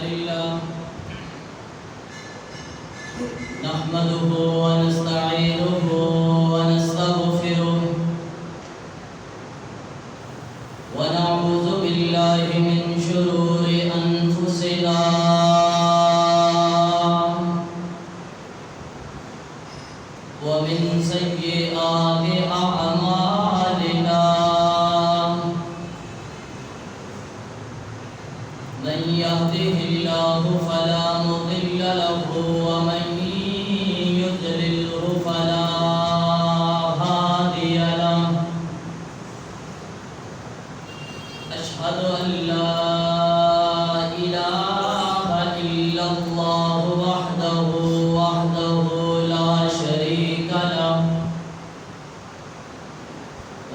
لله نحمده ونستعينه ونستغفره ونعوذ بالله من شرور أنفسنا ومن سيئات أعمالنا من يهده الله فلا مضل له ومن يضلله فلا هادي له أشهد أن لا إله إلا الله وحده لا شريك له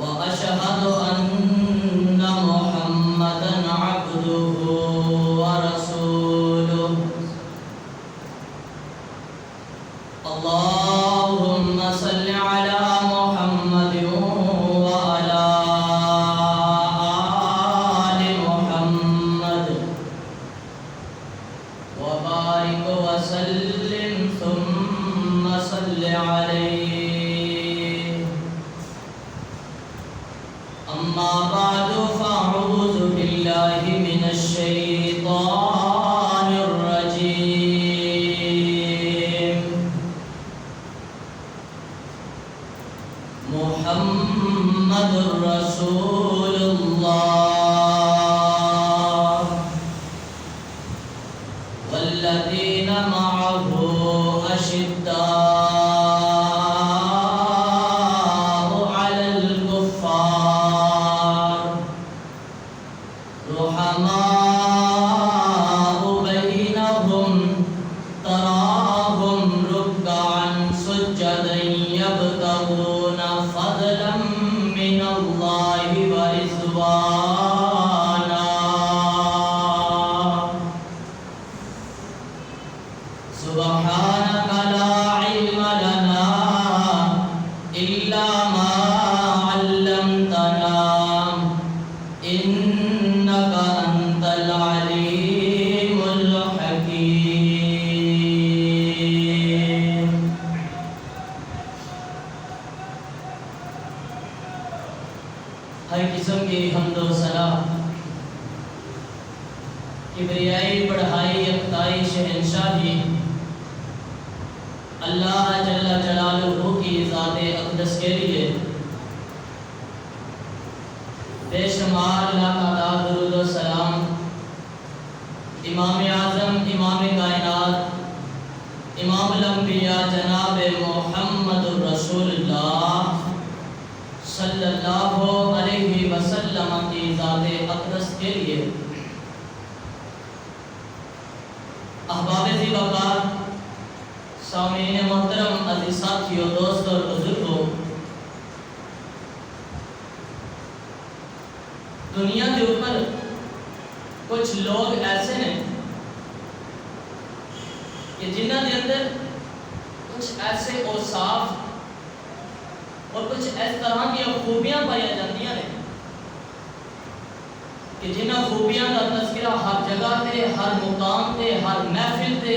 وأشهد أن محمدا عبده ورسوله اللهم صل على محمد وعلى آل محمد وبارك وسلم ثم صل عليه أما بعد فأعوذ بالله من الشيطان الرجيم محمد رسول الله والذين معه أشداء على الكفار رحماء بينهم تراهم ركعا سجدا يبتغون فضلا من الله ورضوانا سبحانك لا علم لنا إلا ما علمتنا إنك أنت العليم الحكيم ہر قسم کی حمد و ثنا کبریائی بڑھائی اقتائی شہنشاہی اللہ جل جلالہ کی ذات اقدس کے لیے بے شمار لاکھاں درود و سلام امام اعظم امام کائنات امام الانبیاء جناب محمد رسول اللہ صلی اللہ علیہ وسلم کی ذات اقدس کے لیے احباب ذی وقار سامعین محترم عزیز ساتھیوں دوست اور بزرگوں دنیا کے اوپر کچھ لوگ ایسے ہیں کہ جنہاں کے اندر کچھ ایسے اوصاف اور کچھ اس طرح کی خوبیاں پائی جاتی ہیں کہ جنہاں خوبیاں کا تذکرہ ہر جگہ تے ہر مقام تے ہر محفل تے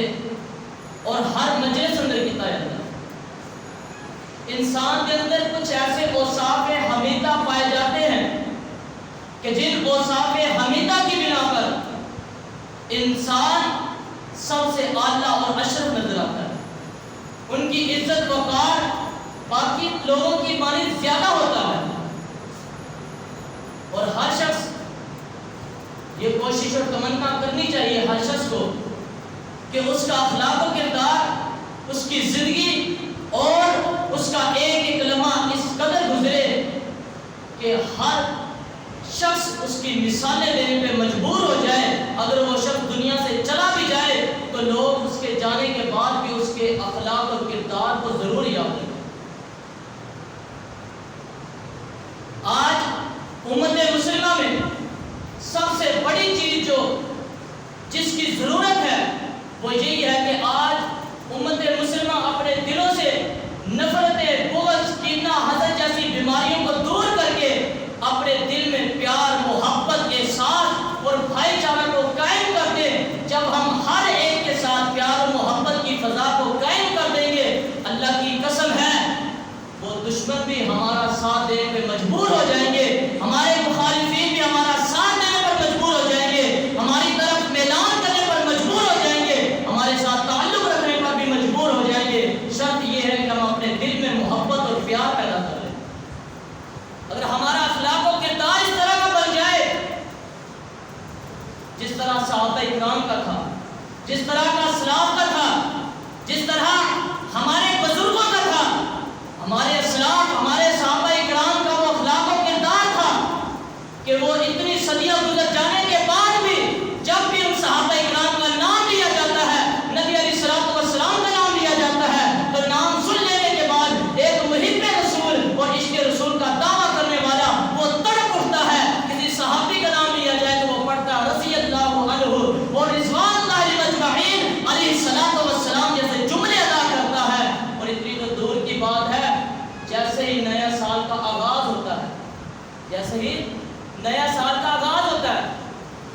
اور ہر مجلس اندر کیتا جاتا ہے انسان کے اندر کچھ ایسے اوصاف حمیدہ پائے جاتے ہیں کہ جن اوصاف حمیدہ کی بنا پر انسان سب سے اعلیٰ اور اشرف نظر آتا ہے ان کی عزت وقار باقی لوگوں کی مانند زیادہ ہوتا ہے اور ہر شخص یہ کوشش اور تمنا کرنی چاہیے ہر شخص کو کہ اس کا اخلاق و کردار اس کی زندگی اور اس کا ایک ایک لمحہ اس قدر گزرے کہ ہر شخص اس کی مثالیں لینے پہ مجبور ہو جائے اگر وہ شخص دنیا سے چلا بھی جائے تو لوگ اس کے جانے کے بعد بھی اس کے اخلاق اور کردار کو ضرور یاد رکھیں آج امت مسلمہ میں سب سے بڑی چیز جس کی ضرورت ہے وہ یہی ہے کہ آج امت مسلمہ اپنے دلوں سے نفرت بغض کینہ حسد جیسی بیماریوں کو دور کر کے اپنے دل میں پیار محبت احساس اور بھائی چارہ کو قائم کر دیں. جب ہم جس طرح کا اسلاف کا تھا، جس طرح ہمارے بزرگوں کا تھا، ہمارے اسلاف، ہمارے صحابہ اکرام کا وہ اخلاق و کردار تھا کہ وہ اتنی صدیاں گزر جانے کے بعد بھی جب بھی ان صحابہ اکرام کا نام لیا جاتا ہے، نبی علیہ الصلوۃ والسلام کا نام لیا جاتا ہے، تو نام سن لینے کے بعد ایک محب رسول اور عشق رسول کا دعویٰ کرنے والا وہ تڑپ اٹھتا ہے۔ کسی صحابی کا نام لیا جائے تو وہ پڑھتا ہے رضی اللہ عنہ اور رضوان اللہ اجمعین علیہ الصلوۃ والسلام جیسے جملے ادا کرتا ہے۔ اور اتنی تو دور کی بات ہے، جیسے ہی نیا سال کا آغاز ہوتا ہے، جیسے ہی نیا سال کا آغاز ہوتا ہے،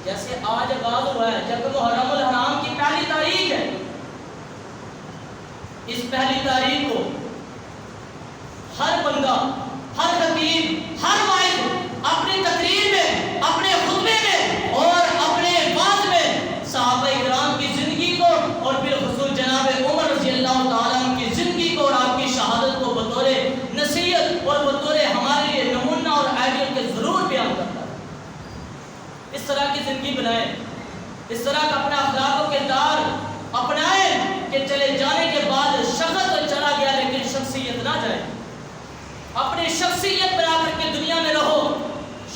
جیسے آج آغاز ہوا ہے، جب محرم الحرام کی پہلی تاریخ ہے، اس پہلی تاریخ کو ہر بندہ، ہر خطیب، ہر واعظ اپنی تقریر میں، اپنے خطبے میں اور اپنے واعظ میں صحابہ اکرام کی زندگی کو اور بالخصوص جناب عمر رضی اللہ تعالیٰ عنہ کی زندگی کو اور آپ کی شہادت کو بطور نصیحت اور بطور ہمارے لیے نمونہ اور آئیڈیل کے ضرور بیان کرتا ہے۔ اس طرح کی زندگی بنائیں، اس طرح کا اپنا اخلاق و کردار اپنائیں کہ چلے جانے کے بعد شخص تو چلا گیا لیکن شخصیت نہ جائے۔ اپنی شخصیت بنا کر کے دنیا میں رہو۔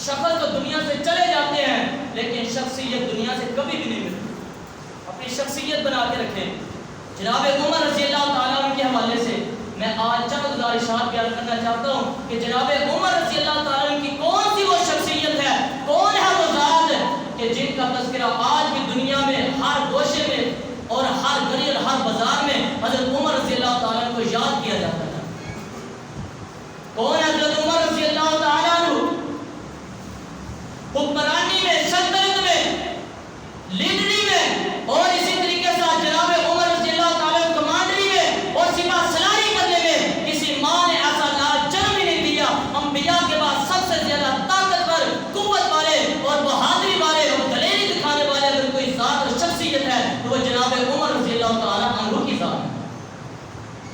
شخص تو دنیا سے چلے جاتے ہیں لیکن شخصیت دنیا سے کبھی بھی نہیں ملتی۔ اپنی شخصیت بنا کے رکھیں۔ جناب عمر رضی اللہ تعالیٰ عنہ کے حوالے سے میں آج چند گزارشات بیان کرنا چاہتا ہوں کہ جناب عمر رضی اللہ تعالیٰ عنہ کی کون سی وہ شخصیت ہے، کون ہے وہ ذات کہ جن کا تذکرہ آج بھی دنیا میں ہر گوشے میں اور ہر گلی اور ہر بازار میں حضرت عمر رضی اللہ تعالیٰ عنہ کو یاد کیا جاتا ہے۔ کون ہے حضرت عمر رضی اللہ تعالیٰ عنہ؟ حکمرانی میں، سلطنت میں، لیڈری میں اور اسی طریقے سے جناب عمر رضی اللہ تعالیٰ عنہ کمانڈری میں اور سپاہ سالاری کرنے میں کسی ماں نے ایسا جنم ہی نہیں دیا۔ انبیاء کے بعد سب سے زیادہ طاقتور، قوت والے اور بہادری والے اور دلیری دکھانے والے اگر کوئی ذات اور شخصیت ہے تو وہ جناب عمر رضی اللہ تعالیٰ عنہ کی ذات ہے۔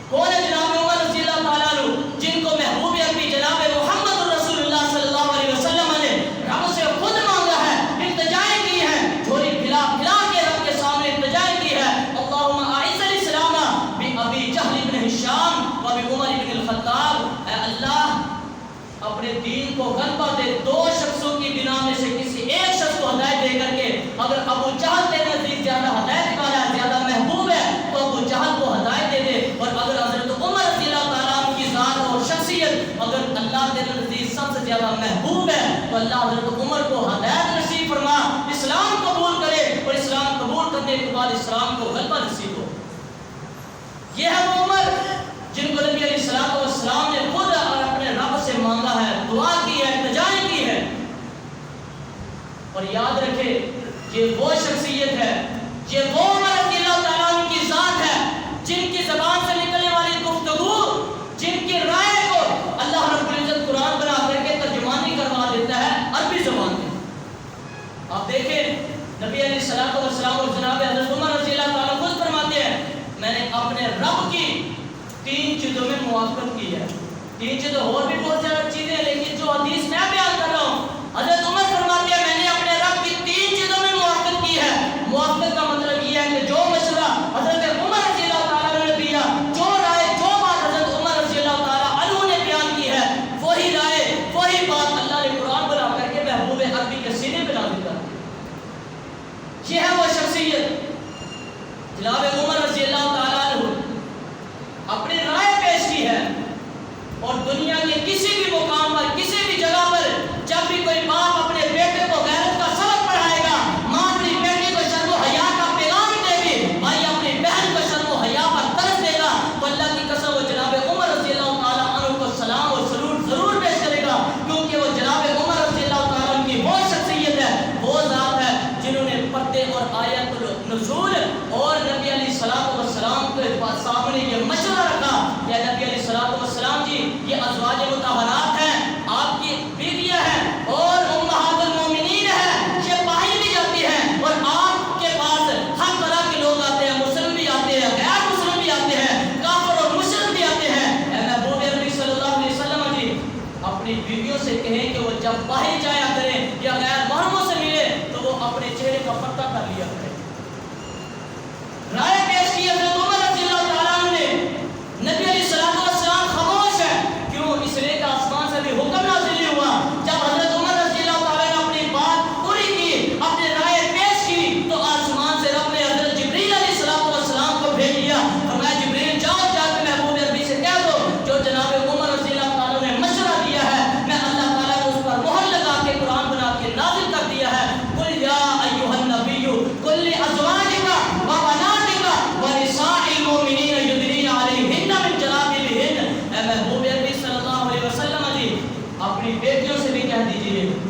کون ہے جناب عمر رضی اللہ تعالیٰ عنہ جن کو محبوب عربی جناب محمد الرسول اللہ صلی اللہ علیہ وسلم نے رب سے خود مانگا ہے، التجائیں کی ہے، جھولی پھیلا پھیلا کے رب کے سامنے التجائیں کی ہے، اللہم اعز الاسلام بابی جہل بن ہشام وبعمر بن الخطاب۔ اے اللہ اپنے دین کو غلبہ دے، دو شخصوں کی بنا میں سے کسی ایک شخص کو ہدایت دے کر کے، اگر ابو جہل تیرے نزدیک زیادہ ہدایت والا ہے، زیادہ محبوب ہے تو ابو جہل کو ہدایت دے دے، اور اگر حضرت عمر رضی اللہ تعالیٰ عنہ کی ذات اور شخصیت اگر اللہ تیرے نزدیک سب سے زیادہ محبوب ہے تو اللہ حضرت عمر کو ہدایت نصیب فرما، اسلام قبول کرے اور اسلام قبول کرنے کے بعد اسلام کو غلبہ نصیب ہو۔ یہ ہے وہ عمر جن کو نبی علیہ الصلوۃ والسلام نے خود اپنے رب سے مانگا ہے، دعا کی ہے، التجائیں کی ہے۔ اور یاد رکھے یہ وہ شخصیت ہے، یہ وہ عمر رضی اللہ تعالیٰ عنہ کی ذات ہے جن کی زبان سے نکلنے والی گفتگو، جن کی رائے کو اللہ رب العزت قرآن بنا کر کے ترجمانی کروا دیتا ہے عربی زبان میں۔ آپ دیکھیں نبی علیہ الصلوۃ والسلام اور جناب حضرت عمر رضی اللہ تعالیٰ خود فرماتے ہیں میں نے اپنے رب کی 3 چیزوں میں موافقت کی ہے۔ 3 چیزیں اور بھی بہت زیادہ چیزیں ہیں لیکن جو حدیث میں بیان کر رہا ہوں، حضرت عمر فرماتے ہیں میں نے اپنے رب کی 3 چیزوں میں موافقت کی ہے۔ موافقت کا مطلب یہ ہے کہ جو مشورہ حضرت عمر رضی اللہ تعالیٰ عنہ نے دیا، جو رائے، جو بات حضرت عمر رضی اللہ تعالیٰ عنہ نے بیان کی ہے، وہی رائے، وہی بات اللہ نے قرآن بنا کر کے محبوب عربی کے سینے پہ نازل کر دی۔ یہ ہے وہ شخصیت جناب عمر رضی اللہ تعالیٰ عنہ اپنی رائے پیش کی ہے، اور دنیا کے کسی بھی مقام پر، کسی بھی جگہ پر جب بھی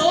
2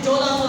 1400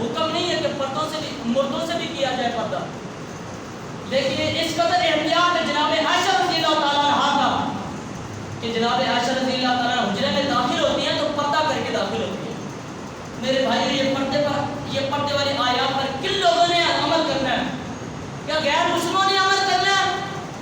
حکم نہیں ہے کہ پردوں سے بھی مردوں سے بھی کیا جائے پردہ، لیکن اس قدر احتیاط ہے جناب عائشہ رضی اللہ تعالیٰ عنہا کا کہ جناب عائشہ رضی اللہ تعالیٰ عنہ حجرے میں داخل ہوتی ہیں تو پردہ کر کے داخل ہوتی ہیں۔ میرے بھائیو، یہ پردے والی آیات پر کن لوگوں نے عمل کرنا ہے؟ کیا غیر مسلموں نے عمل کرنا ہے؟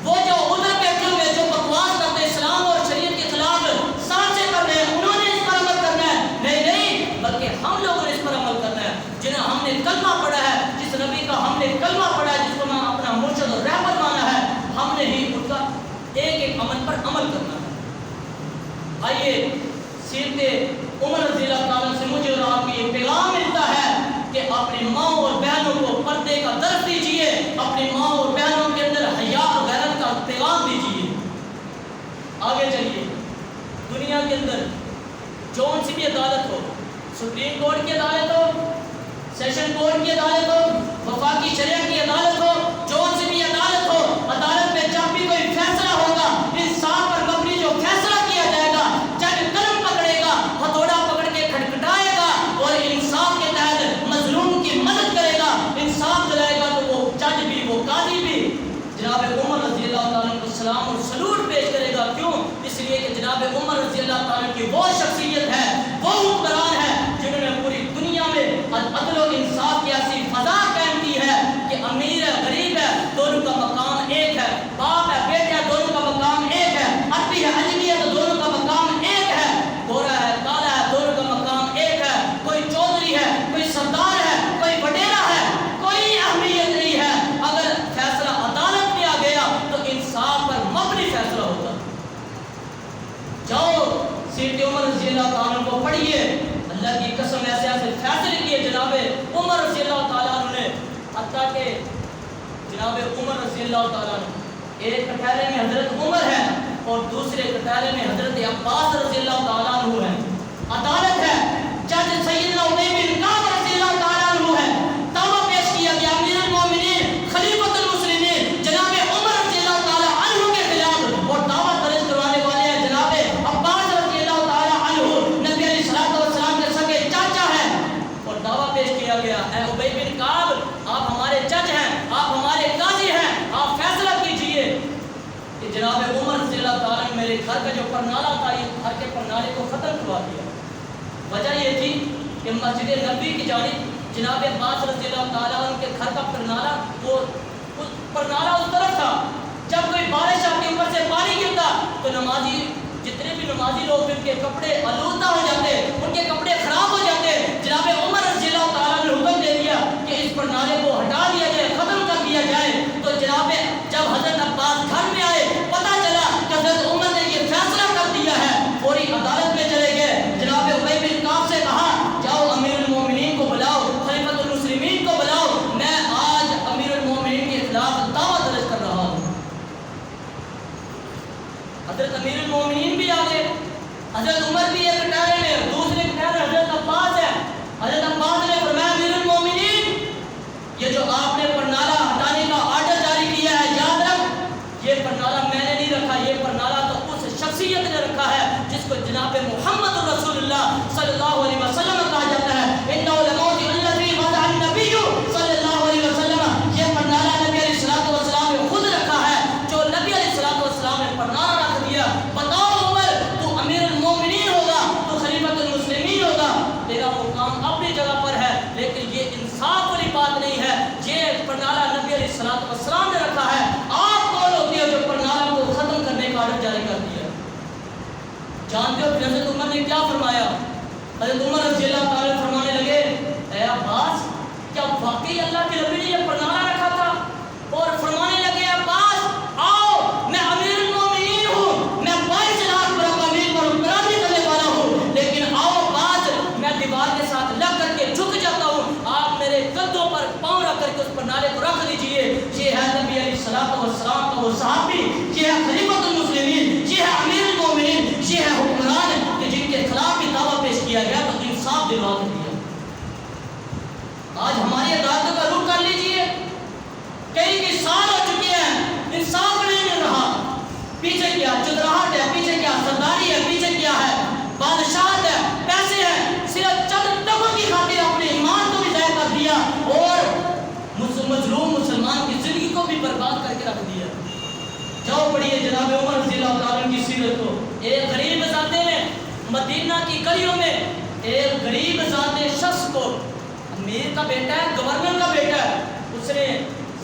وہ جو ادھر بیٹھے ہوئے جو بکواس کرتے اسلام اور شریعت کے خلاف سازشیں کر رہے ہیں، انہوں نے اس پر عمل کرنا ہے؟ نہیں، بلکہ ہم لوگوں نے اس پر عمل کرنا ہے، جنہیں ہم نے کلمہ پڑھا ہے، جس نبی کا ہم نے کلمہ پڑھا ہے، جس کو میں اپنا مرشد اور رہبر مانا ہے، ہم نے ہی ان کا ایک ایک عمل پر عمل کرنا ہے۔ آئیے سیرت عمر رضی اللہ تعالیٰ سے مجھے اور آپ کو یہ پیغام ملتا ہے کہ اپنی ماں اور بہنوں کو پردے کا درس دیجیے، اپنی ماں اور بہنوں کے اندر حیا اور غیرت کا پیغام دیجیے۔ آگے چلیے، دنیا کے اندر جون سی بھی عدالت ہو، سپریم کورٹ کی عدالت ہو، سیشن کورٹ کی عدالت ہو، وفاقی شریعت کی عدالت ہو، جون سی بھی عدالت ہو، عدالت میں جب بھی کوئی فیصلہ ہوگا، انصاف پر مبنی جو فیصلہ کیا جائے گا، جج قلم پکڑے گا، ہتھوڑا پکڑ کے کھٹکھٹائے گا اور انصاف کے تحت مظلوم کی مدد کرے گا، انصاف دلائے گا، تو وہ جج بھی وہ قاضی بھی جناب عمر رضی اللہ تعالیٰ کو سلام اور سلوٹ پیش کرے گا۔ کیوں؟ اس لیے کہ جناب عمر رضی اللہ تعالیٰ کی وہ شخصیت ہے، وہ حکمران ہے جنہوں نے پوری دنیا میں عدل و انصاف کی ایسی فضا قائم کی ہے کہ امیر ہے غریب ہے دونوں کا مقام ایک ہے، باپ ہے بیٹا ہے دونوں کا مقام ایک ہے، عربی ہے اجمی ہے تو دونوں کا مقام ایک ہے، گورا ہے کالا ہے دونوں کا مقام ایک ہے، کوئی چودھری ہے کوئی سردار ہے کوئی وڈیرا ہے، کوئی اہمیت نہیں ہے۔ اگر فیصلہ عدالت میں آ گیا تو انصاف پر مبنی فیصلہ ہوگا۔ جاؤ سیرت عمر رضی اللہ تعالیٰ کو پڑھیے، اللہ کی قسم ایسے ایسے فیصلے کیے جناب عمر رضی اللہ تعالیٰ عنہ نے، حتیٰ کہ جناب عمر رضی اللہ تعالیٰ عنہ ایک کٹہرے میں حضرت عمر ہے اور دوسرے کٹہرے میں حضرت عباس رضی اللہ تعالیٰ عنہ ہے۔ عدالت ہے، جج سیدنا ابی بن کعب رضی اللہ تعالیٰ عنہ ہے، دعویٰ پیش کیا کہ امیر المومنین خلیفۃ المسلمین جناب عمر رضی اللہ تعالیٰ عنہ کے خلاف، اور دعویٰ درج کروانے والے ہیں جناب عباس رضی اللہ تعالیٰ عنہ، نبی علیہ الصلوۃ والسلام کے سگے چاچا ہیں، اور دعویٰ پیش کیا گیا اے ابی بن کعب آپ ہمارے جج ہیں، آپ ہمارے قاضی ہیں، آپ فیصلہ کیجئے کہ جناب عمر رضی اللہ تعالیٰ نے میرے گھر کا جو پرنالہ تھا یہ گھر کے پرنالے کو ختم کروا دیا۔ وجہ یہ تھی کہ مسجد نبوی کی جانب جناب عباس رضی اللہ تعالیٰ عنہ کے گھر کا پرنالہ وہ پرنالہ اس طرف تھا، جب کوئی بارش آپ کے اوپر سے پانی گرتا تو نمازی جتنے بھی نمازی لوگ ان کے کپڑے آلودہ ہو جاتے، ان کے کپڑے خراب ہو جاتے۔ جناب عمر رضی اللہ تعالیٰ نے حکم دے دیا کہ اس پرنالے کو ہٹا دیا جائے، ختم کر دیا جائے۔ تو جناب جب حضرت عباس گھر میں آئے پتہ چلا کہ حضرت عمر نے یہ فیصلہ کر دیا ہے، فوری عدالت میں چلے گئے، جناب ابی بن کعب سے کہا جاؤ امیر المومنین کو بلاؤ، خلیفۃ المسلمین کو بلاؤ، میں آج امیر المومنین کے خلاف دعویٰ درج کر رہا ہوں۔ حضرت امیر المومنین بھی آ گئے، حضرت عمر بھی ایک کٹہرے میں، دوسرے کٹہرے حضرت عباس ہے۔ حضرت عباس نے فرمایا امیر المومنین یہ جو آپ نے پرنالہ ہٹانے کا آرڈر جاری کیا ہے یاد رکھ، یہ پرنالہ میں نے نہیں رکھا، یہ پرنالہ تو اس شخصیت نے رکھا ہے جس کو جناب محمد رسول اللہ صلی اللہ علیہ وسلم کہا جاتا ہے۔ انہ لموضع الذی وضع النبی صلی اللہ علیہ وسلم، یہ پرنالہ نبی علیہ الصلوۃ والسلام نے خود رکھا ہے، جو نبی علیہ الصلوۃ والسلام نے پرنالہ رکھ دیا۔ بتاؤ عمر تو امیر المومنین ہوگا، تو خلیفۃ المسلمین ہوگا، تیرا مقام اپنی جگہ پر ہے، لیکن یہ انصاف والی بات نہیں ہے، یہ پرنالہ نبی علیہ الصلوۃ والسلام نے رکھا ہے، آپ کون ہوتی ہے جو پرنالہ کو ختم کرنے کا آرڈر جاری کر دیا؟ جانتے ہو حضرت عمر نے کیا فرمایا؟ حضرت عمر رضی اللہ تعالیٰ فرمانے لگے اے عباس کیا واقعی اللہ کے نبی نے یہ پرنالہ رکھا تھا؟ اور فرمانے لگے عباس آؤ میں امیر المومنین ہوں، میں 22 لاکھ برابر امیر پر حکمرانی کرنے والا ہوں، لیکن آؤ عباس میں دیوار کے ساتھ لگ کر کے جھک جاتا ہوں، آپ میرے قدموں پر پاؤں رکھ کر کے اس پرنالے کو رکھ دیجئے۔ یہ ہے نبی علیہ الصلوۃ والسلام کا وہ صحابی، یہ ہے خلیفۃ المسلمین، یہ ہے امیر المومنین، یہ ہے حکمران کہ جن کے خلاف بھی دعویٰ پیش کیا گیا تو انصاف دلوا دیا۔ آج ہماری عدالتوں کا رخ کر لیجئے، کئی سال ہو چکے ہیں انصاف نہیں مل رہا، پیچھے کیا چودراہٹ ہے، پیچھے کیا سرداری ہے، پیچھے کیا ہے بادشاہت ہے، پیسے ہیں، صرف چند لوگوں کی خاطر اپنے ایمان کو بھی ضائع کر بھی برباد کر کے رکھ دیا۔ جاؤ پڑھیے جناب عمر رضی اللہ تعالیٰ عنہ کی سیرت کو۔ ایک غریب ذاتے نے مدینہ کی گلیوں میں ایک غریب ذاتے شخص کو، امیر کا بیٹا ہے، گورنر کا بیٹا ہے، اس نے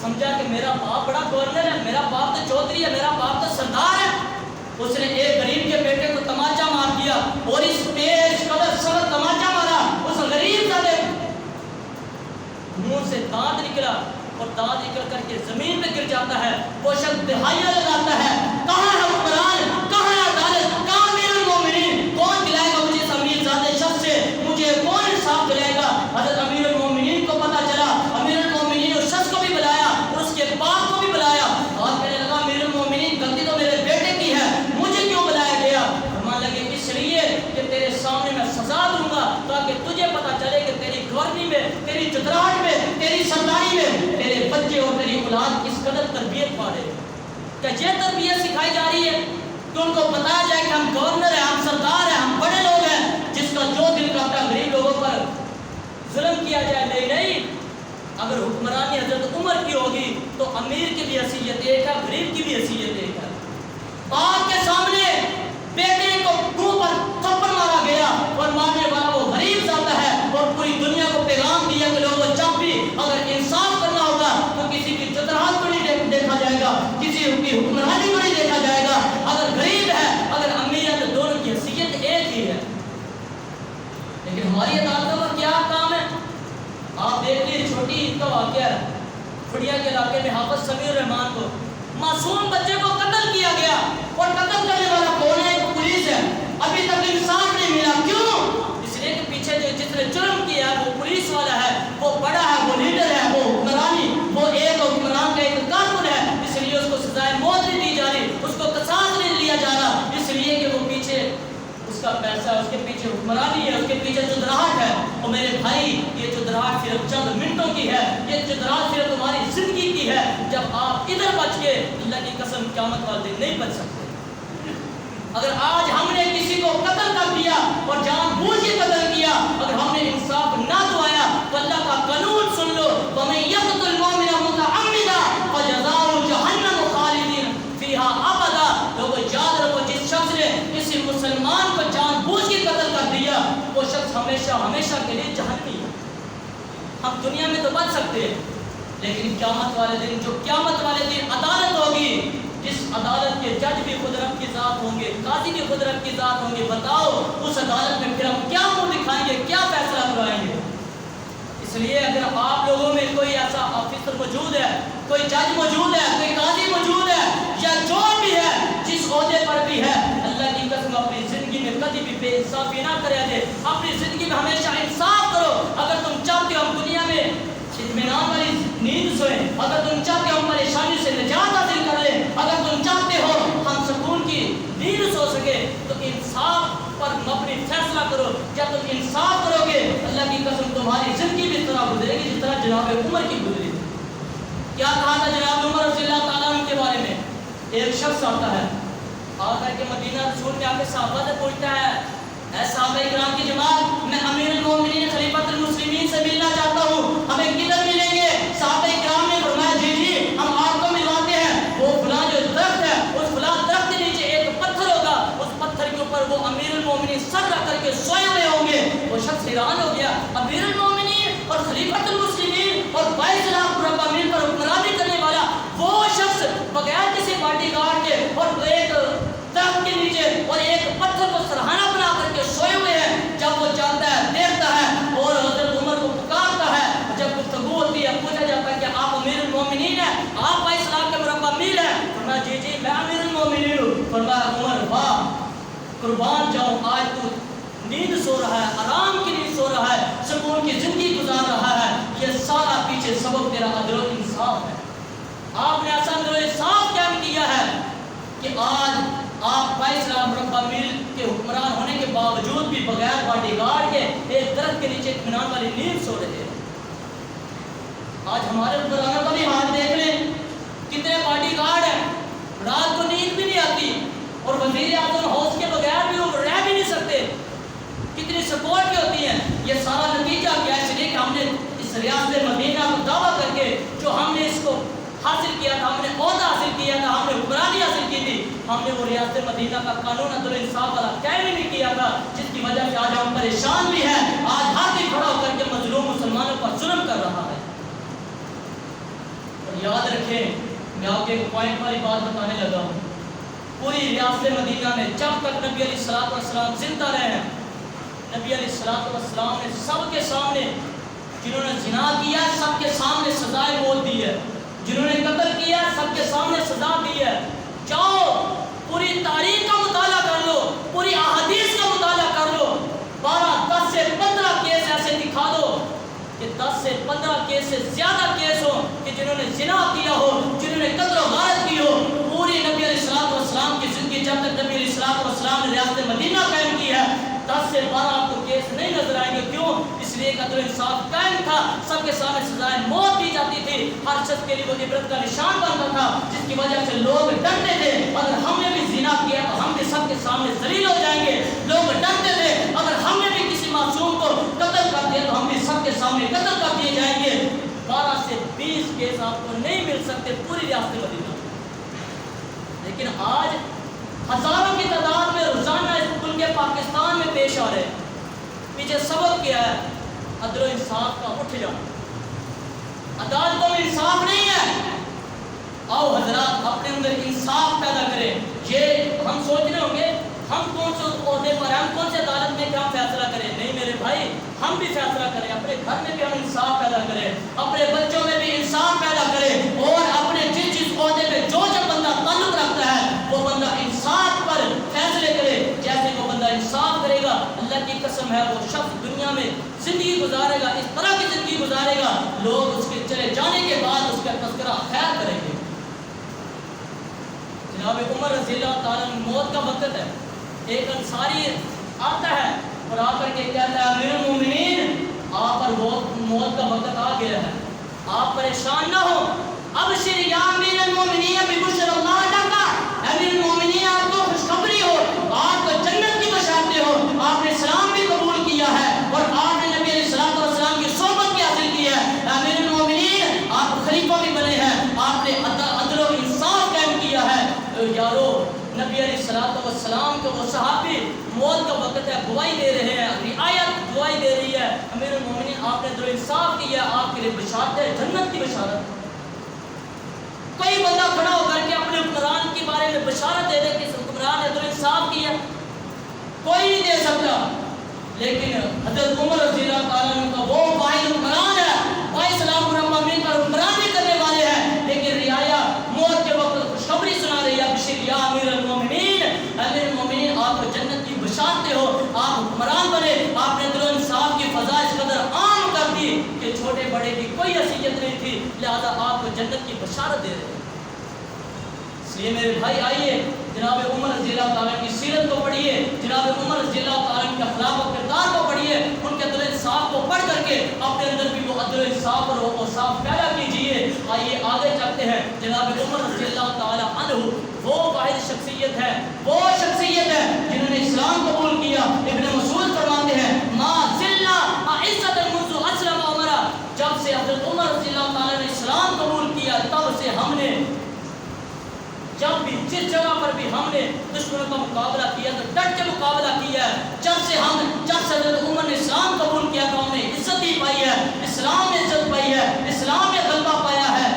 سمجھا کہ میرا باپ بڑا گورنر ہے، میرا باپ تو چودھری ہے، میرا باپ تو سردار ہے۔ اس نے ایک غریب کے بیٹے کو تماچا مار دیا اور اس تیز قدر سخت تماچا مارا، اس غریب ذاتے منہ سے دانت نکلا اور دانت نکل کر کے زمین پہ گر جاتا ہے۔ وہ شخص دہائیاں لگاتا ہے، کہاں ہے حکمران، کہاں ہے عدالت، کہاں امیر المومنین، کون دلائے گا مجھے اس امیر ذاتے شخص سے، مجھے کون انصاف دلائے گا؟ حضرت امیر المومنین کو پتہ چلا، امیر المومنین اس شخص کو بھی بلایا اور اس کے باپ کو بھی بلایا اور کہنے لگا امیر المومنین غلطی تو میرے بیٹے کی ہے، مجھے کیوں بلایا گیا؟ فرمان لگے اس لیے کہ تیرے سامنے میں سزا دوں گا تاکہ تجھے پتہ چلے کہ تیری گورنی میں، تیری چتراہٹ میں، تیری سرداری میں تیرے بچے اور تیری اولاد کس قدر تربیت پا رہے ہیں۔ کہ یہ تربیت سکھائی جا رہی ہے کہ ان کو بتایا جائے کہ ہم گورنر ہیں، ہم سردار ہیں، ہم بڑے لوگ ہیں، جس کا جو دل کرتا ہے غریب لوگوں پر ظلم کیا جائے۔ نہیں، اگر حکمرانی حضرت عمر کی ہوگی تو امیر کی بھی حیثیت ایک ہے، غریب کی بھی حیثیت ایک ہے۔ باپ کے سامنے بیٹے کو منہ پر تھپڑ مارا گیا اور مارنے والا وہ غریب ذاتہ ہے اور پوری دنیا کو پیغام دیا کہ لوگوں جب بھی اگر انصاف کرنا ہوگا تو کسی کی چتراہٹ کو نہیں دیکھا جائے گا، کسی کی حکمرانی کو نہیں دیکھا جائے گا۔ اگر غریب ہے، اگر امیر ہے تو دونوں کی حیثیت ایک ہی ہے۔ لیکن ہماری عدالتوں کا کیا کام ہے؟ آپ دیکھ لیجیے، چھوٹی عید کا واقعہ ہے، کھڑیا کے علاقے میں حافظ سمیع الرحمان کو معصوم بچے کو قتل کیا گیا اور قتل کرنے والا کون ہے؟ پولیس ہے۔ ابھی تک انصاف نہیں ملا، کیوں؟ اس لیے کہ پیچھے جو جس نے جرم کیا ہے وہ پولیس والا ہے، وہ بڑا ہے، وہ لیڈر ہے، وہ حکمرانی، وہ ایک حکمران کا ایک کارکن ہے، اس لیے اس کو سزائے موت نہیں دی جا رہی، اس کو قصاص نہیں لیا جا رہا، اس لیے کہ وہ پیچھے اس کا پیسہ، اس کے پیچھے حکمرانی ہے، اس کے پیچھے چودراہٹ ہے۔ اور میرے بھائی، یہ چودراہٹ صرف چند منٹوں کی ہے، یہ چودراہٹ صرف تمہاری زندگی کی ہے۔ جب آپ ادھر بچ کے، اللہ کی قسم قیامت والے دن نہیں بچ سکتے۔ اگر آج ہم نے کسی کو قتل کر دیا اور جان بوجھ کے قتل کیا، اگر ہم نے انصاف نہ دعایا تو اللہ کا قانون سن لو، وَمَن يَقْتُلْ مُؤْمِنًا مُتَعَمِّدًا فَجَزَاؤُهُ جَهَنَّمُ خَالِدِينَ فِيهَا أَبَدًا۔ لوگوں یاد رکھو، جس شخص نے کسی مسلمان کو جان بوجھ کے قتل کر دیا، وہ شخص ہمیشہ ہمیشہ کے لیے جہنمی ہے۔ ہم دنیا میں تو بچ سکتے ہیں، لیکن قیامت والے دن، جو قیامت والے دن عدالت ہوگی، جس عدالت کے جج بھی خود رب کی ذات ہوں گے، قاضی بھی خود رب کی ذات ہوں گے، بتاؤ اس عدالت میں پھر ہم کیا منہ دکھائیں گے، کیا فیصلہ کرائیں گے؟ اس لیے اگر آپ لوگوں میں کوئی ایسا آفیسر موجود ہے، کوئی جج موجود ہے، کوئی قاضی موجود ہے، یا جو بھی ہے، جس عہدے پر بھی ہے، اللہ کی قسم اپنی زندگی میں کبھی بھی بے انصافی نہ کرے دے، اپنی زندگی میں ہمیشہ انصاف کرو۔ اگر تم چاہتے ہو ہم دنیا میں اطمینان والی نیند سوئیں، اگر تم چاہتے ہو ہم پریشانی سے نجات حاصل کر لیں، اگر تم چاہتے ہو ہم سکون کی نیند سو سکے، تو انصاف پر اپنی فیصلہ کرو۔ جب تم انصاف کرو گے، اللہ کی قسم تمہاری زندگی بھی اس طرح گزرے گی جس طرح جناب عمر کی گزری۔ کیا کہا تھا جناب عمر رضی اللہ تعالیٰ عنہ کے بارے میں؟ ایک شخص آتا ہے، آ کر کے مدینہ رسول میں آ کے صحابہ سے پوچھتا ہے، اے صحابہ اکرام کی جماعت، میں امیر المومنین خلیفۃ المسلمین سے ملنا چاہتا ہوں، ہمیں کدھر ملیں گے؟ صحابہ اکرام نے فرمایا، جی ہم آپ کو ملواتے ہیں، وہ فلاں جو درخت ہے، اس فلاں درخت کے نیچے ایک پتھر ہوگا، اس پتھر کے اوپر وہ امیر المومنین سر رکھ کر کے سوئے ہوئے ہوں گے۔ وہ شخص حیران ہو گیا، امیر المومنین اور خلیفۃ المسلمین اور 22 لاکھ رب امین پر حکمرانی کرنے والا وہ شخص بغیر کسی باڈی گارڈ کے اور ایک درخت کے نیچے اور ایک پتھر کو سرہانہ بنا کر کے سوئے ہوئے ہیں۔ جب وہ جانتا ہے، دیکھتا ہے اور حضرت عمر کو پکارتا ہے، جب گفتگو ہوتی ہے، پوچھا جاتا ہے کہ آپ امیر المومنین ہیں، آپ 22 لاکھ کے مربع میل ہیں؟ فرمایا جی میں امیر المومنین ہوں۔ فرمایا عمر واہ، قربان جاؤں، آج تو نیند سو رہا ہے، آرام کی نیند سو رہا ہے، سکون کی زندگی گزار رہا ہے، یہ سارا پیچھے سبب تیرا عدل و انصاف ہے۔ آپ نے ایسا عدل و انصاف کیا کیا ہے کہ آج آپ 22 لاکھ مربع میل کے حکمران ہونے کے باوجود بھی بغیر باڈی گارڈ کے ایک درخت کے نیچے اطمینان والی نیند سو رہے ہیں۔ آج ہمارے حکمرانوں کا بھی حال دیکھ لیں، کتنے باڈی گارڈ ہیں، رات کو نیند بھی نہیں آتی اور وزیر اعظم ہاؤس کے بغیر بھی وہ رہ بھی نہیں سکتے، کتنی سپورٹ کی ہوتی ہیں۔ یہ سارا نتیجہ کیا ہے؟ اس لیے کہ ہم نے اس ریاست مدینہ کو دعویٰ کر کے جو ہم نے اس کو حاصل کیا تھا، ہم نے عہدہ حاصل کیا تھا، ہم نے حکمرانی حاصل کی تھی، ہم نے وہ ریاست مدینہ کا قانون عدل و انصاف والا قائم نہیں کیا تھا، جس کی وجہ سے آج ہم پریشان بھی ہیں، آج ہاتھی کھڑا ہو کر کے مظلوم مسلمانوں پر ظلم کر رہا ہے۔ اور یاد رکھیں، میں آپ کے ایک پوائنٹ والی بات بتانے لگا ہوں، پوری ریاست مدینہ میں جب تک نبی علیہ السلام زندہ رہے ہیں، نبی علیہ السلام نے سب کے سامنے، جنہوں نے زنا کیا سب کے سامنے سزائے موت دی ہے، جنہوں نے قتل کیا سب کے سامنے سزا دی ہے۔ جاؤ پوری تاریخ کا مطالعہ کر لو، پوری احادیث کا مطالعہ کر لو، 10 سے 15 کیس ایسے دکھا دو کہ 10 سے 15 کیس سے زیادہ کیس ہو کہ جنہوں نے زنا کیا ہو، جنہوں نے قتل و غارت کی ہو۔ پوری نبی علیہ السلام کی زندگی جب تک نبی علیہ السلام نے ریاست مدینہ قائم کی ہے، 10 سے 12 آپ کو کیس نہیں نظر آئیں گے۔ کیوں؟ اس لیے عدل و انصاف قائم تھا، سب کے سامنے سزائے موت دی جاتی تھی، ہر شخص کے لیے وہ عبرت کا نشان بنتا تھا، جس کی وجہ سے لوگ ڈرتے تھے اگر ہم نے بھی زنا کیا تو ہم بھی سب کے سامنے ذلیل ہو جائیں گے۔ لوگ ڈرتے تھے اگر ہم نے بھی کسی معصوم کو قتل کر دیا تو ہم بھی سب کے سامنے قتل کر دیے جائیں گے۔ 12 سے 20 کیس آپ کو نہیں مل سکتے پوری ریاست مدینہ، لیکن آج ہزاروں کی تعداد میں روزانہ اس ملک کے پاکستان میں پیش آ رہے ہیں۔ پیچھے سبب کیا ہے؟ عدل و انصاف کا اٹھ جانا۔ عدالتوں میں انصاف نہیں ہے۔ آؤ حضرات اپنے اندر انصاف پیدا کریں۔ یہ ہم سوچ رہے ہوں گے ہم کون سے عہدے پر ہیں، ہم کون سے عدالت میں کیا فیصلہ کریں۔ نہیں میرے بھائی، ہم بھی فیصلہ کریں، اپنے گھر میں بھی ہم انصاف پیدا کریں، اپنے بچوں میں بھی انصاف پیدا کریں، اور اپنے جس عہدے پہ جو بندہ تعلق رکھتا ہے وہ بندہ انصاف پر فیصلے کرے۔ جیسے وہ بندہ انصاف کرے گا، اللہ کی قسم ہے وہ شخص دنیا میں زندگی گزارے گا، اس طرح کی زندگی گزارے گا، لوگ اس کے چلے جانے کے بعد اس کا تذکرہ خیر کریں گے۔ جناب عمر رضی اللہ تعالیٰ عنہ، موت کا وقت ہے، ایک انصاری آتا ہے اور آ کر کے کہتا ہے امیر المومنین، آپ پر موت کا وقت آ گیا ہے، آپ پریشان نہ ہو، ابشر یا امیر المومنین ببشر اللہ لکا، امیر المومنین آپ کو خوشخبری ہو، آپ کو جنت کی بشارتیں ہو، آپ نے اسلام بھی قبول کیا ہے اور آپ نے نبی علیہ السلام کی صحبت بھی حاصل کی ہے، امیر المومنین آپ خلیفہ بھی بنے ہیں، آپ نے عدل و انصاف قائم کیا ہے۔ یارو نبی علیہ السلام کے وہ صحابی موت کا وقت ہے، گواہی دے رہے ہیں، رعایت گواہی دے رہی ہے، امیر المومنین آپ نے عدل و انصاف کیا، آپ کے لیے بشارت ہے، جنت کی بشارت۔ کوئی بندہ کھڑا ہو کر کے اپنے حکمران کے بارے میں بشارت دے دے کہ اس حکمران نے عدل و انصاف کیا، کوئی نہیں دے سکتا، لیکن حضرت عمر رضی اللہ تعالیٰ عنہ کا وہ واحد حکمران ہے، بھائی سلام الرحمن پر حکمران بھی کرنے والے ہیں، لیکن رعایا موت کے وقت خوشخبری سنا رہی ہے، ابشر یا امیر المومنین، امیر المومنین آپ کو جنت کی بشارتیں ہو، آپ حکمران بنے، آپ نے عدل و انصاف کی فضا اس قدر عام کر دی کہ چھوٹے بڑے کی کوئی حیثیت نہیں تھی، لہذا آپ کو جنت کی بشارت دے رہے ہیں۔ اس لیے میرے بھائی آئیے جناب عمر رضی اللہ تعالیٰ کی سیرت کو پڑھیے، جناب عمر رضی اللہ تعالیٰ کے اخلاق و کردار کو پڑھیے، ان کے عدل و انصاف کو پڑھ کر کے اپنے اندر بھی وہ عدل و انصاف اور اوصاف پیدا کیجیے۔ آئیے آگے چلتے ہیں۔ جناب عمر رضی اللہ تعالیٰ عنہ وہ واحد شخصیت ہے، وہ شخصیت ہے جنہوں نے اسلام قبول کیا۔ ابن مسعود فرماتے ہیں ما زلنا عزت منذ اسلم عمر، جب سے حضرت عمر رضی اللہ تعالیٰ نے اسلام قبول کیا تب سے ہم نے جب بھی جس جگہ پر بھی ہم نے دشمنوں کا مقابلہ کیا تو ڈٹ کے مقابلہ کیا ہے۔ جب سے حضرت عمر نے اسلام قبول کیا تو ہم نے عزت ہی پائی ہے، اسلام نے عزت پائی ہے، اسلام نے غلبہ پایا ہے۔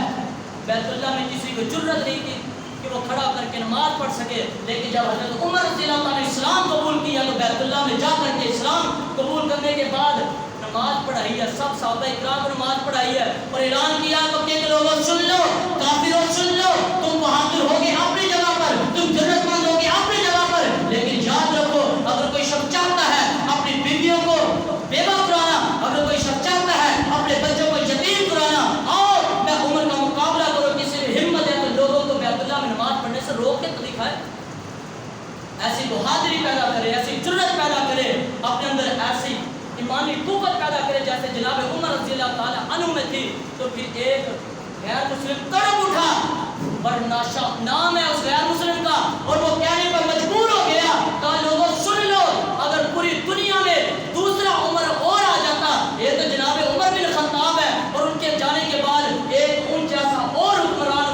بیت اللہ میں کسی کو جرت نہیں تھی کہ وہ کھڑا کر کے نماز پڑھ سکے، لیکن جب حضرت عمر رضی اللہ تعالیٰ نے اسلام قبول کیا تو بیت اللہ میں جا کر کے اسلام قبول کرنے کے بعد نماز پڑھائی ہے، سب صحابہ اکرام کو نماز پڑھائی ہے اور اعلان کیا کہ لوگوں سن لو، کافروں سن لو، تم بہادر ہوگے اپنی جگہ پر، تم ضرورت مند ہوگے اپنی جگہ پر، لیکن یاد رکھو اگر کوئی شخص چاہتا ہے اپنی بیویوں کو بیوہ کرانا، اگر کوئی شخص چاہتا ہے اپنے بچوں کو یتیم کرانا، آؤ میں عمر کا مقابلہ کرو، کسی میں ہمت ہے تو لوگوں کو بیت اللہ میں نماز پڑھنے سے روک کے تو دکھائے، ایسی بہادری پیدا کرے، ایسی جرت پیدا کرے، اپنے اندر ایسی ایمانی قوت پیدا کرے جیسے جناب عمر رضی اللہ تعالیٰ عنہ میں تھی۔ تو پھر ایک غیر مسلم تڑپ اٹھا، ورنہ نام ہے اس غیر مسلم کا، اور وہ کہنے پر مجبور ہو گیا، کہا لوگوں سن لو، اگر پوری دنیا میں دوسرا عمر اور آ جاتا، یہ تو جناب عمر بن خطاب ہے، اور ان کے جانے کے بعد ایک ان جیسا اور حکمران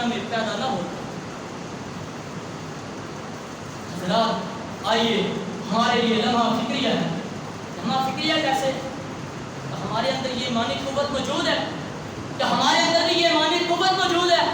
دنیا میں پیدا نہ ہوتا۔ حضرات آئیے ہمارے لیے لمحہ فکریہ ہے۔ لمحہ فکریہ کیسے؟ ہمارے اندر یہ ایمانی قوت موجود ہے کہ ہمارے اندر بھی یہ ایمانی قوت موجود ہے؟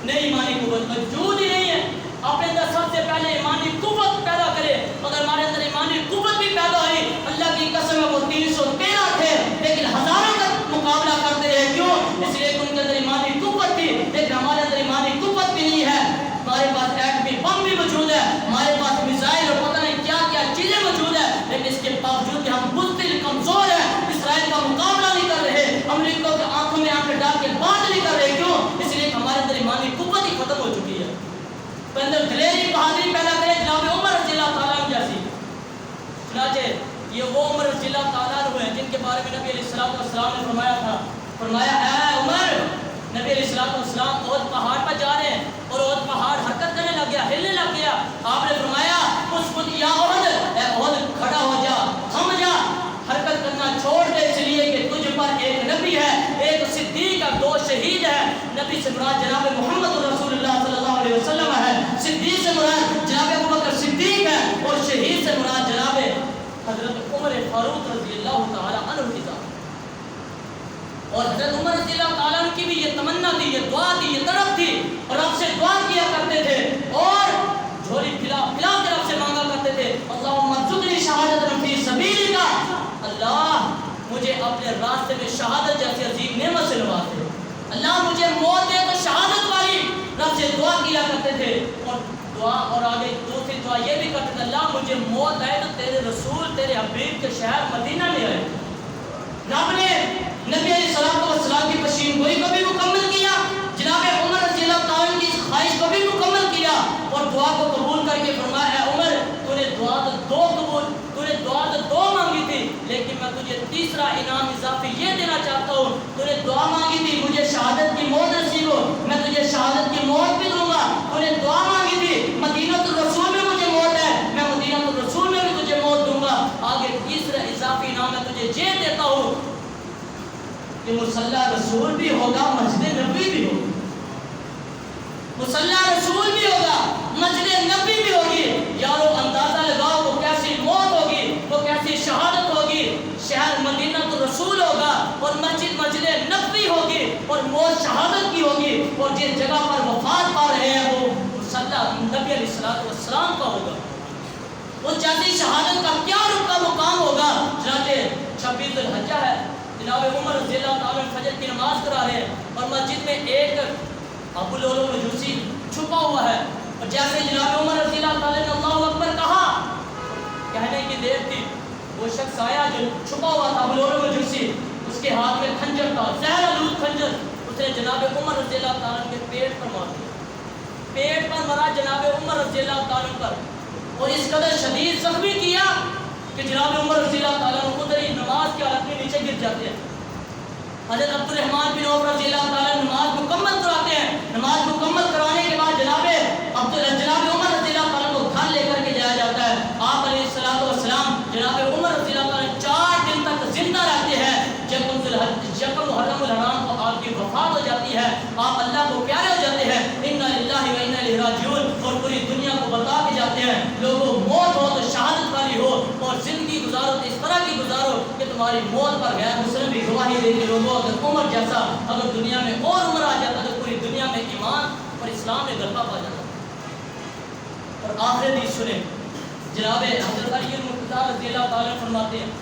نہیں، ایمانی قوت موجود ہی نہیں ہے۔ اپنے اندر سب سے پہلے ایمانی قوت پیدا کرے۔ اگر ہمارے اندر ایمانی قوت بھی پیدا ہوئی، اللہ کی قسم ہے وہ 313 تھے لیکن ہزاروں کا مقابلہ کرتے رہے۔ کیوں؟ اس لیے کہ ان کے اندر ایمانی قوت تھی، لیکن ہمارے اندر ایمانی قوت بھی نہیں ہے۔ ہمارے پاس ایٹمی بم بھی موجود ہے، ہمارے پاس میزائل اور پتہ نہیں کیا کیا چیزیں موجود ہیں، لیکن اس کے باوجود کہ ہم بزدل کمزور ہیں، اسرائیل کا مقابلہ نہیں کر رہے، امریکہ کے آنکھوں میں آنکھیں ڈال کے بات نہیں کر رہے۔ کیوں؟ اس لیے کہ ہمارے اندر ایمانی قوت ہی ختم ہو چکی ہے۔ اندر دلیری بہادری پیدا کرے جناب عمر رضی اللہ تعالیٰ عنہ جیسی۔ چنانچہ یہ وہ عمر رضی اللہ تعالیٰ عنہ ہیں جن کے بارے میں نبی علیہ السلام نے فرمایا تھا، فرمایا اے عمر، نبی علیہ السلام احد پہاڑ پر جا رہے ہیں اور احد پہاڑ حرکت کرنے لگ گیا، ہلنے لگ گیا۔ آپ نے فرمایا اسکت یا احد، اے احد کھڑا ہو جا، تھم جا، حرکت کرنا چھوڑ دے، اس لیے کہ تجھ پر ایک نبی ہے، ایک صدیق ہے، 2 شہید ہے۔ نبی سے مراد جناب محمد رسول اللہ صلی اللہ علیہ وسلم ہے، صدیق سے مراد جناب ابوبکر صدیق ہے، اور شہید سے مراد جناب حضرت عمر فاروق رضی اللہ تعالی عنہ کی ذات۔ اور حضرت عمر رضی اللہ تعالیٰ عنہ کی بھی یہ تمنا تھی، یہ دعا تھی، یہ طلب تھی، اور رب سے دعا کیا کرتے تھے اور جھولی پھیلا پھیلا کے رب سے مانگا کرتے تھے، اللہم ارزقنی شہادت فی سبیلک، اللہ مجھے اپنے راستے میں شہادت جیسی عظیم نعمت سے نواز دے، اللہ مجھے موت دے تو شہادت والی۔ رب سے دعا کیا کرتے تھے اور دعا، اور آگے دوسری دعا یہ بھی کرتے تھے، اللہ مجھے موت آئے تو تیرے رسول تیرے حبیب کے شہر مدینہ میں آئے۔ رب نے نبی علیہ السلام کی پشین گوئی کو بھی مکمل کیا، جناب عمر رضی اللہ تعالیٰ کی خواہش کو بھی مکمل کیا، اور دعا کو قبول کر کے فرمایا اے عمر، تو نے دعا تو 2 قبول، تو نے دعا تو 2 مانگی تھی، لیکن میں تجھے تیسرا انعام اضافی یہ دینا چاہتا ہوں، تو نے دعا مانگی تھی مجھے شہادت کی موت نصیب ہو، میں تجھے شہادت کی موت بھی دوں گا۔ تو نے دعا مانگی تھی مدینہ الرسول میں مجھے موت ہے، میں مدینہ الرسول میں بھی تجھے موت دوں گا۔ آگے تیسرا اضافی انعام میں تجھے یہ دیتا ہوں کہ مصلی رسول بھی ہوگا، مسجد نبی بھی ہوگی، مصلی رسول بھی ہوگا، مسجد نبی بھی ہوگی۔ یارو اندازہ لگاؤ وہ کیسی موت ہوگی، وہ کیسی شہادت ہوگی۔ شہر مدینہ تو رسول ہوگا اور مسجد نبی ہوگی اور موت شہادت کی ہوگی، اور جس جگہ پر وفات پا رہے ہیں وہ مصلی نبی علیہ السلام کا ہوگا۔ اس جیسی شہادت کا کیا رتبہ مقام ہوگا؟ چنانچہ 26 ذوالحجہ ہے، جناب عمر رضی اللہ تعالیٰ فجر کی نماز کرا رہے ہیں اور مسجد میں ایک ابو لولو مجوسی چھپا ہوا ہے، اور جیسے جناب عمر رضی اللہ تعالیٰ نے اللہ اکبر کہا، کہنے کی دیر تھی، وہ شخص آیا جو چھپا ہوا تھا ابو لولو مجوسی، اس کے ہاتھ میں خنجر تھا، زہر آلود خنجر، اس نے جناب عمر رضی اللہ تعالیٰ کے پیٹ پر مار دیا، پیٹ پر مرا جناب عمر رضی اللہ تعالیٰ پر، اور اس قدر شدید زخمی کیا کہ جناب عمر رضی اللہ تعالیٰ عنہ ہی نماز کے حالت میں نیچے گر جاتے ہیں۔ حضرت عبد الرحمن بن عوف رضی اللہ تعالیٰ نماز مکمل کراتے ہیں، نماز مکمل کرانے کے بعد جناب عمر رضی اللہ تعالیٰ کو گھر لے کر کے جایا جاتا ہے۔ آپ علیہ السلام جناب عمر رضی اللہ تعالیٰ 4 دن تک زندہ رہتے ہیں۔ جب محرم الحرام کو آپ کی وفات ہو جاتی ہے، آپ اللہ کو پیارے ہو جاتے ہیں، انا للہ و انا الیہ راجعون، اور پوری دنیا کو بتا کے جاتے ہیں لوگوں موت ہو تو شہادت والی ہو، اور زندگی گزارو تو اس طرح کی گزارو کہ تمہاری موت پر غیر مسلم بھی گواہی دے کے لوگوں اگر عمر جیسا اگر دنیا میں اور عمر آ جاتا تو پوری دنیا میں ایمان اور اسلام میں غلبہ پا جاتا۔ اور آخر حدیث سنیں، جناب حضرت علی المرتضیٰ رضی اللہ تعالیٰ فرماتے ہیں،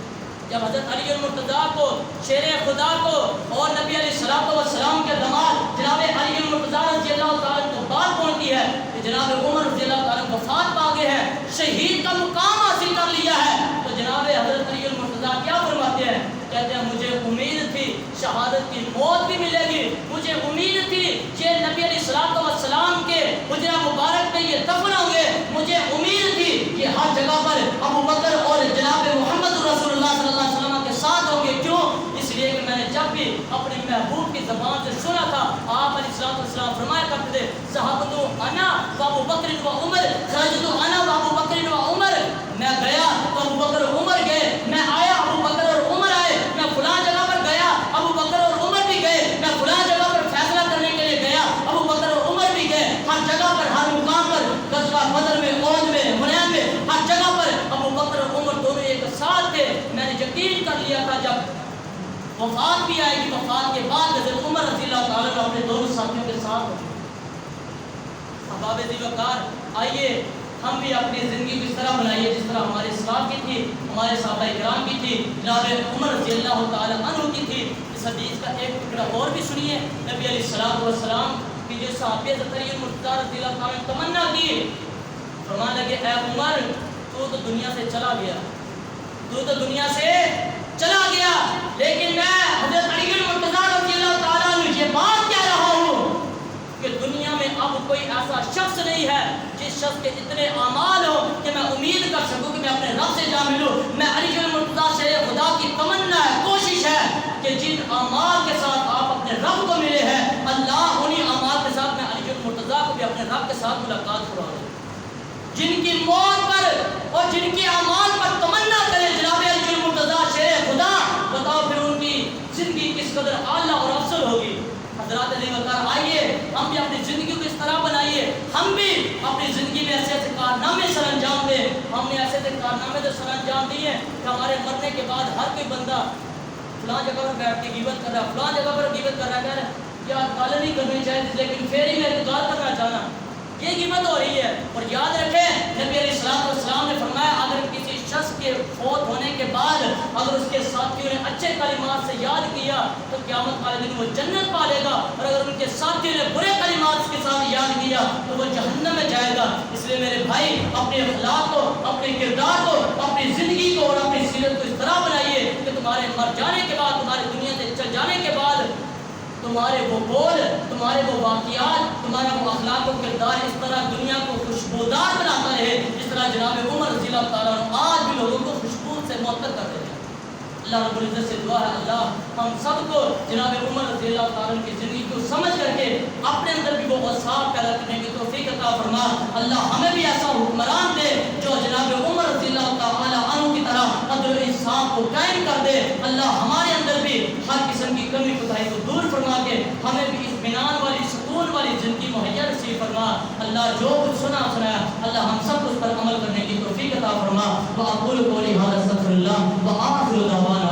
جب حضرت علی المرتضیٰ کو شیر خدا کو اور نبی علیہ السلام کے داماد جناب علی المرتضیٰ رضی اللہ تعالیٰ کو بات پہنچتی ہے کہ جناب عمر رضی اللہ تعالیٰ وفات پا گئے ہیں، شہید کا مقام حاصل کر لیا ہے، تو جناب حضرت علی المرتضیٰ کیا فرماتے ہیں؟ کہتے ہیں مجھے امید تھی شہادت کی موت بھی ملے گی، مجھے امید تھی کہ نبی علیہ السلام کے حجرہ مبارک میں یہ دفن ہوں گے، مجھے امید تھی کہ ہر جگہ پر ابو بکر اور جناب محمد رسول اللہ صلی اللہ علیہ وسلم کے ساتھ ہوں گے۔ کیوں؟ اس لیے کہ میں نے جب بھی اپنے محبوب کی زبان سے سنا تھا، آپ علیہ السلام فرمایا کرتے تھے صحابتو انا و ابو بکر و عمر، خرجتو انا و ابو بکر و عمر، میں گیا تو ابو بکر و عمر گئے، میں آیا ابو بکر اور عمر آئے، میں فلاں جگہ پر گیا ابو بکر اور عمر بھی گئے، میں فلاں جگہ پر فیصلہ کرنے کے لیے گیا ابو بکر اور عمر وفات بھی آئے گی، وفات کے بعد حضرت عمر رضی اللہ تعالیٰ عنہ اپنے دونوں ساتھیوں کے ساتھ ہوں گے۔ احباب ذی وقار، آئیے ہم بھی اپنی زندگی کو اس طرح بنائیے جس طرح ہمارے اسلاف کی تھی، ہمارے صحابہ کرام کی تھی، جناب عمر رضی اللہ تعالیٰ عنہ کی تھی۔ اس حدیث کا ایک ٹکڑا اور بھی سنیے، نبی علیہ الصلوۃ والسلام کی جو صحابی حضرت علی مرتضیٰ رضی اللہ تعالیٰ نے تمنا کی، فرمانے لگے اے عمر تو دنیا سے چلا گیا، تو دنیا سے چلا گیا، لیکن میں حضرت علی مرتضیٰ رضی اللہ تعالیٰ عنہ یہ بات کہہ رہا ہوں کہ دنیا میں اب کوئی ایسا شخص نہیں ہے جس شخص کے اتنے اعمال ہو کہ میں امید کر سکوں کہ میں اپنے رب سے جا ملوں۔ میں علی المرتضیٰ سے خدا کی تمنا ہے، کوشش ہے کہ جن اعمال کے ساتھ آپ اپنے رب کو ملے ہیں، اللہ انہی اعمال کے ساتھ میں علی المرتضیٰ کو بھی اپنے رب کے ساتھ ملاقات کروا دے۔ جن کی موت پر اور جن کی اعمال پر تمنا کرے جناب علی المرتضیٰ شیخ خدا، بتاؤ پھر ان کی زندگی کس قدر اعلیٰ اور افضل ہوگی۔ حضرات علی وقار، آئیے ہم بھی اپنی زندگی کو اس طرح بنائیے، ہم بھی اپنی زندگی میں ایسے ایسے کارنامے سر انجام دیں۔ ہم نے ایسے ایسے کارنامے تو سر انجام دیے ہیں کہ ہمارے مرنے کے بعد ہر کوئی بندہ فلاں جگہ پر بیٹھ کے غیبت کر رہا ہے، فلاں جگہ پر غیبت کر رہا ہے، کہہ رہا ہے یار گالیں نہیں کرنی چاہیے لیکن پھر ہی میں گال کرنا چاہنا، یہ غیبت ہو رہی ہے۔ اور یاد رکھیں نبی علیہ الصلوۃ والسلام نے فرمایا اگر کسی شخص کے فوت ہونے کے بعد اگر اس کے ساتھیوں نے اچھے کلمات سے یاد کیا تو قیامت والے دن وہ جنت پالے گا، اور اگر ان کے ساتھیوں نے برے کلمات کے ساتھ یاد کیا تو وہ جہنم میں جائے گا۔ اس لیے میرے بھائی اپنے اخلاق کو، اپنے کردار کو، اپنی زندگی کو اور اپنی سیرت کو اس طرح بنائیے کہ تمہارے مر جانے کے بعد، تمہاری دنیا سے چل جانے کے بعد تمہارے وہ بول، تمہارے وہ واقعات، تمہارا وہ اخلاق و کردار اس طرح دنیا کو خوشبودار بناتا رہے جس طرح جناب عمر رضی اللہ تعالیٰ عنہ آج بھی لوگوں کو خوشبو سے معطر کر دیتے ہیں۔ اللہ رب العزت سے دعا ہے اللہ ہم سب کو جناب عمر رضی اللہ تعالیٰ عنہ کی زندگی کو سمجھ کر کے اپنے اندر بھی وہ اوصاف پیدا کرنے کی توفیق عطا فرما۔ اللہ ہمیں بھی ایسا حکمران دے جو جناب عمر رضی اللہ تعالیٰ عنہ کی طرح عدل و انصاف کو قائم کر دے۔ اللہ ہمارے اندر بھی ہر قسم کی کمی کوتاہی کو دور فرما کے ہمیں بھی اطمینان والی، سکون والی زندگی مہیا نصیب فرما۔ اللہ جو کچھ سنایا اللہ ہم سب اس پر عمل کرنے کی توفیق عطا فرما۔ وأقول قولي هذا استغفر الله وآخر دعوانا